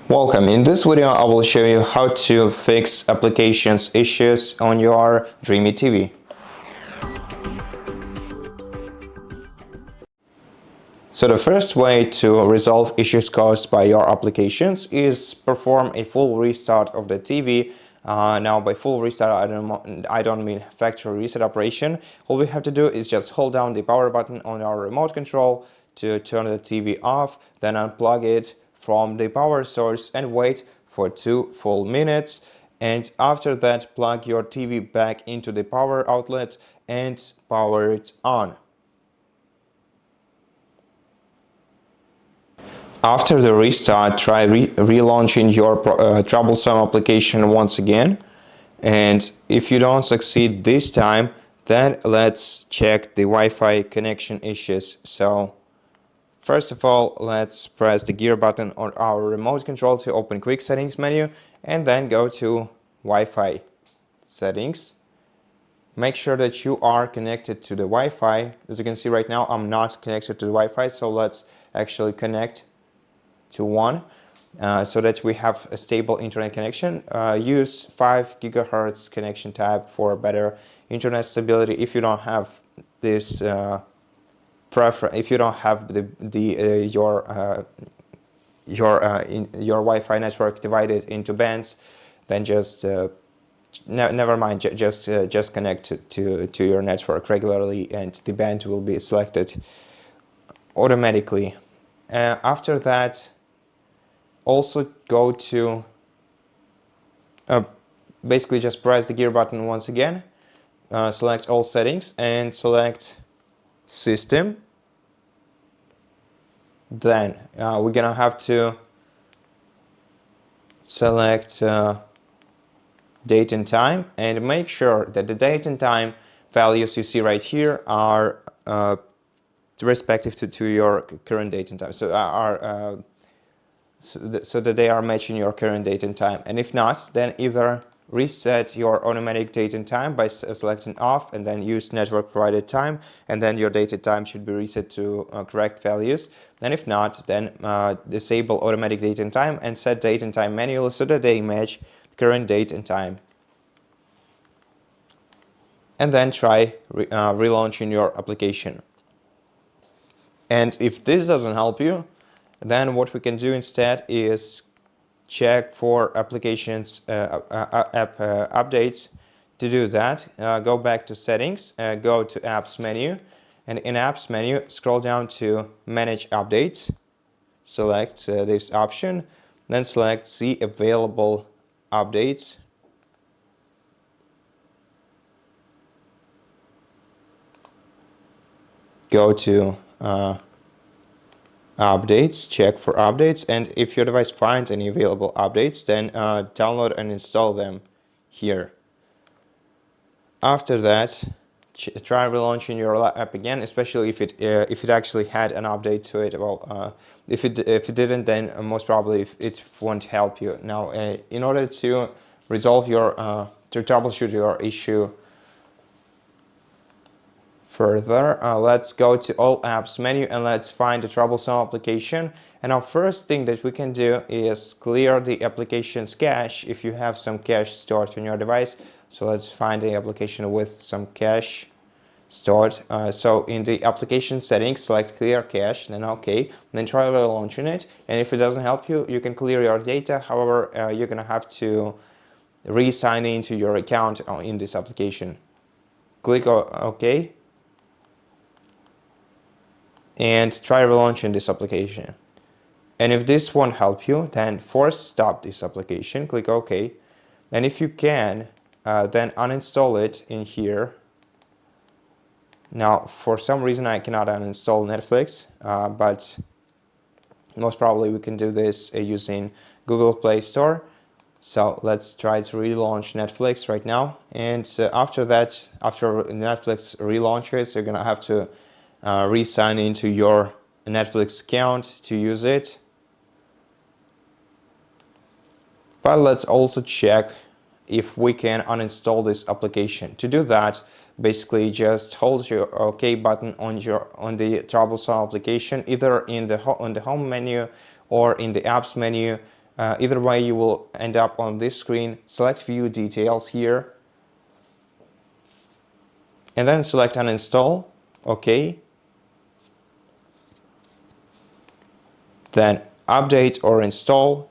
Welcome. In this video, I will show you how to fix applications issues on your Dreame TV. So the first way to resolve issues caused by your applications is perform a full restart of the TV. Now by full restart, I don't mean factory reset operation. All we have to do is just hold down the power button on our remote control to turn the TV off, then unplug it from the power source and wait for 2 full minutes. And after that, plug your TV back into the power outlet and power it on. After the restart, try relaunching your troublesome application once again. And if you don't succeed this time, then let's check the Wi-Fi connection issues. So first of all, let's press the gear button on our remote control to open quick settings menu and then go to Wi-Fi settings. Make sure that you are connected to the Wi-Fi. As you can see right now, I'm not connected to the Wi-Fi, so let's actually connect to one so that we have a stable internet connection. Use 5 gigahertz connection type for better internet stability. If you don't have this if you don't have your Wi-Fi network divided into bands, then just never mind. Just connect to your network regularly, and the band will be selected automatically. After that, also go to basically just press the gear button once again, select all settings and select system. Then we're gonna have to select date and time, and make sure that the date and time values you see right here are respective to your current date and time, so so that they are matching your current date and time. And if not, then either reset your automatic date and time by selecting off and then use network provided time, and then your date and time should be reset to correct values. And if not, then disable automatic date and time and set date and time manually so that they match current date and time. And then try relaunching your application. And if this doesn't help you, then what we can do instead is check for applications app updates. To do that, go back to settings, go to apps menu, and in apps menu scroll down to manage updates, select this option, then select see available updates. Go to updates, check for updates, and if your device finds any available updates, then download and install them here. After that, try relaunching your app again, especially if it actually had an update to it. Well, if it didn't, then most probably it won't help you. Now, in order to resolve your to troubleshoot your issue further, let's go to all apps menu and let's find the troublesome application. And our first thing that we can do is clear the application's cache if you have some cache stored on your device. So let's find the application with some cache stored. So in the application settings, select clear cache, then OK, then try relaunching it. And if it doesn't help you, you can clear your data. However, you're gonna have to re-sign into your account in this application. Click OK. And try relaunching this application. And if this won't help you, then force stop this application, click OK. And if you can, then uninstall it in here. Now, for some reason, I cannot uninstall Netflix, but most probably we can do this using Google Play Store. So let's try to relaunch Netflix right now. And after that, after Netflix relaunches, you're gonna have to re-sign into your Netflix account to use it. But let's also check if we can uninstall this application. To do that, basically just hold your OK button on the troublesome application, either on the home menu or in the apps menu. Either way, you will end up on this screen. Select View Details here, and then select Uninstall. OK. Then Update or Install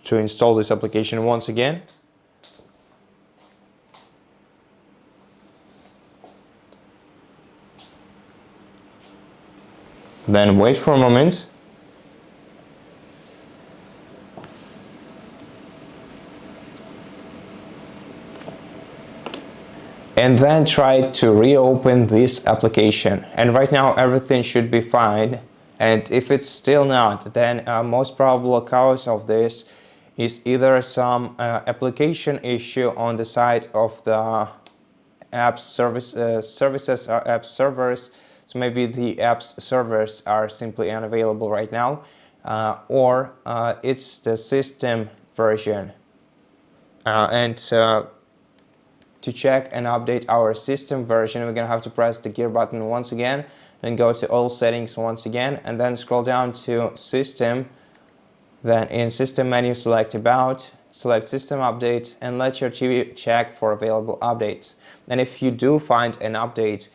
to install this application once again. Then wait for a moment. And then try to reopen this application. And right now everything should be fine. And if it's still not, then most probable cause of this is either some application issue on the side of the apps services or app servers. So maybe the apps servers are simply unavailable right now, or it's the system version. To check and update our system version, we're gonna have to press the gear button once again, then go to all settings once again, and then scroll down to system. Then in system menu, select about, select system update, and let your TV check for available updates. And if you do find an update,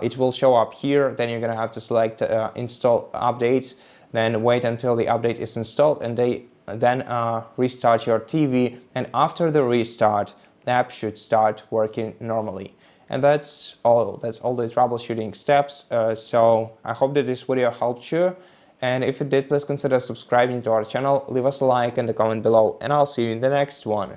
it will show up here. Then you're gonna have to select install updates, then wait until the update is installed, and then restart your TV. And after the restart, the app should start working normally. And that's all the troubleshooting steps. So I hope that this video helped you. And if it did, please consider subscribing to our channel, leave us a like and a comment below, and I'll see you in the next one.